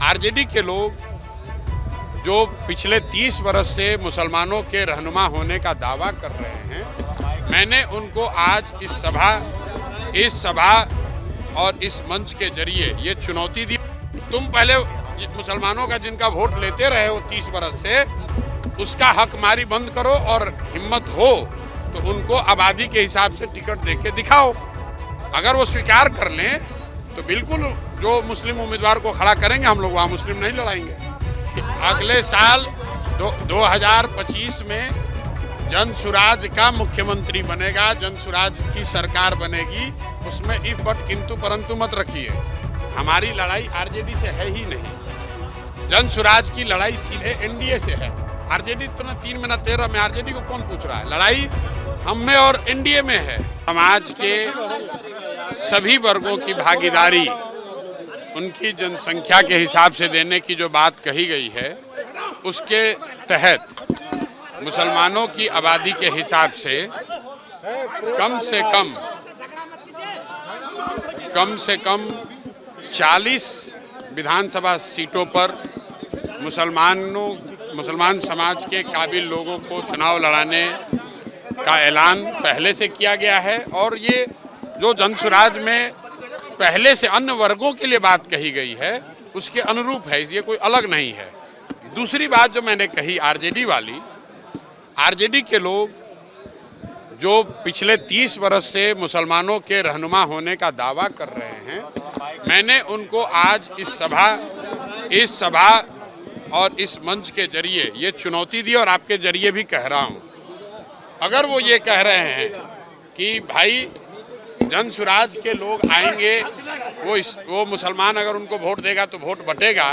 RJD के लोग जो पिछले 30 बरस से मुसलमानों के रहनुमा होने का दावा कर रहे हैं, मैंने उनको आज इस सभा और इस मंच के जरिए ये चुनौती दी। तुम पहले मुसलमानों का जिनका वोट लेते रहे हो 30 बरस से, उसका हक मारी बंद करो और हिम्मत हो तो उनको आबादी के हिसाब से टिकट देके दिखाओ। अगर वो स्वीकार कर लें तो बिल्कुल जो मुस्लिम उम्मीदवार को खड़ा करेंगे हम लोग वहाँ मुस्लिम नहीं लड़ाएंगे। अगले साल 2025 में जनसुराज का मुख्यमंत्री बनेगा, जनसुराज की सरकार बनेगी, उसमें इफ बट किंतु परंतु मत रखिए। हमारी लड़ाई आरजेडी से है ही नहीं, जनसुराज की लड़ाई सीधे एनडीए से है। आरजेडी तो ना 3 में ना 13 में, आरजेडी को कौन पूछ रहा है? लड़ाई हम में और एनडीए में है। समाज के सभी वर्गों की भागीदारी उनकी जनसंख्या के हिसाब से देने की जो बात कही गई है, उसके तहत मुसलमानों की आबादी के हिसाब से कम से कम 40 विधानसभा सीटों पर मुसलमान समाज के काबिल लोगों को चुनाव लड़ाने का ऐलान पहले से किया गया है। और ये जो जनसुराज में पहले से अन्य वर्गों के लिए बात कही गई है, उसके अनुरूप है, ये कोई अलग नहीं है। दूसरी बात जो मैंने कही आरजेडी वाली, आरजेडी के लोग जो पिछले 30 बरस से मुसलमानों के रहनुमा होने का दावा कर रहे हैं, मैंने उनको आज इस सभा और इस मंच के जरिए ये चुनौती दी और आपके जरिए भी कह रहा हूँ। अगर वो ये कह रहे हैं कि भाई जनसुराज के लोग आएंगे, वो मुसलमान अगर उनको वोट देगा तो वोट बटेगा,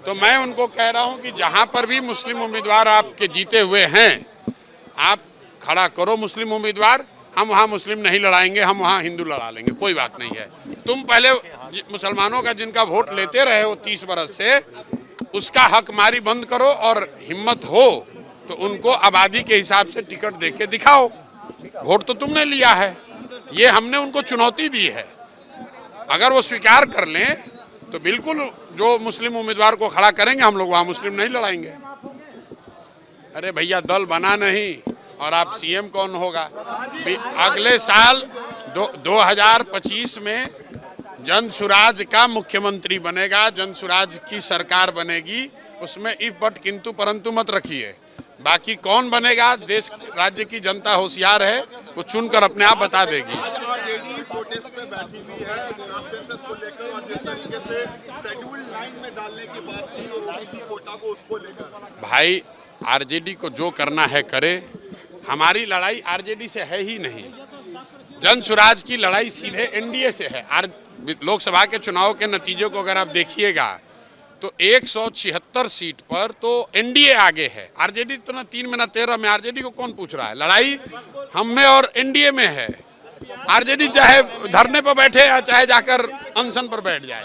तो मैं उनको कह रहा हूं कि जहां पर भी मुस्लिम उम्मीदवार आपके जीते हुए हैं, आप खड़ा करो मुस्लिम उम्मीदवार। हम वहां मुस्लिम नहीं लड़ाएंगे, हम वहां हिंदू लड़ा लेंगे, कोई बात नहीं है। तुम पहले मुसलमानों का जिनका वोट लेते रहे हो 30 बरस से, उसका हक मारी बंद करो और हिम्मत हो तो उनको आबादी के हिसाब से टिकट देके दिखाओ। वोट तो तुमने लिया है, ये हमने उनको चुनौती दी है। अगर वो स्वीकार कर लें तो बिल्कुल जो मुस्लिम उम्मीदवार को खड़ा करेंगे हम लोग वहाँ मुस्लिम नहीं लड़ाएंगे। अरे भैया, दल बना नहीं और आप सीएम कौन होगा? अगले साल 2025 में जनसुराज का मुख्यमंत्री बनेगा, जनसुराज की सरकार बनेगी, उसमें इफ बट किंतु परंतु मत रखिए। बाकी कौन बनेगा, देश राज्य की जनता होशियार है, वो चुनकर अपने आप बता देगी। आरजेडी प्रोटेस्ट पे बैठी हुई है सेंसस को लेकर और जिस तरीके से शेड्यूल्ड लाइन में डालने की बात थी ओबीसी कोटा को, उसको लेकर भाई आरजेडी को जो करना है करे। हमारी लड़ाई आरजेडी से है ही नहीं, जनसुराज की लड़ाई सीधे एनडीए से है। लोकसभा के चुनाव के नतीजों को अगर आप देखिएगा तो 176 सीट पर तो एनडीए आगे है। आरजेडी तो ना 3 में ना 13 में, आरजेडी को कौन पूछ रहा है? लड़ाई हम में और एनडीए में है। आरजेडी चाहे धरने पर बैठे या चाहे जाकर अनशन पर बैठ जाए।